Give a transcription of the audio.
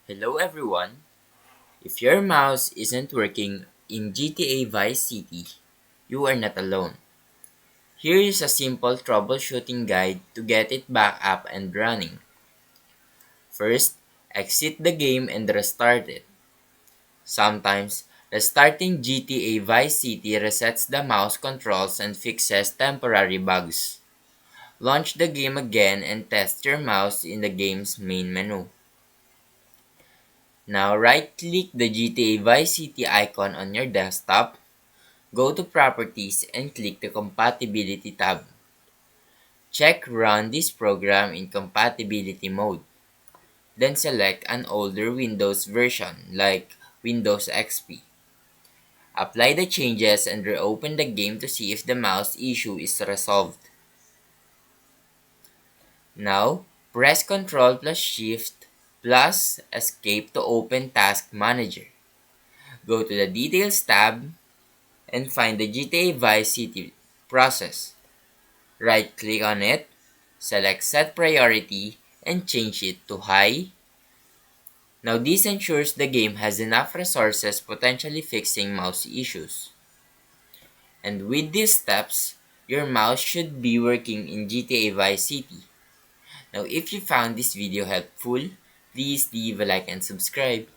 Hello everyone. If your mouse isn't working in GTA Vice City, you are not alone. Here is a simple troubleshooting guide to get it back up and running. First, exit the game and restart it. Sometimes, restarting GTA Vice City resets the mouse controls and fixes temporary bugs. Launch the game again and test your mouse in the game's main menu. Now right-click the GTA Vice City icon on your desktop. Go to Properties and click the Compatibility tab. Check Run this program in compatibility mode. Then select an older Windows version like Windows XP. Apply the changes and reopen the game to see if the mouse issue is resolved. Now, press Ctrl plus Shift plus Escape to open Task Manager. Go to the Details tab and find the GTA Vice City process. Right-click on it, select Set Priority, and change it to High. Now this ensures the game has enough resources potentially fixing mouse issues. And with these steps, your mouse should be working in GTA Vice City. Now if you found this video helpful, please leave a like and subscribe.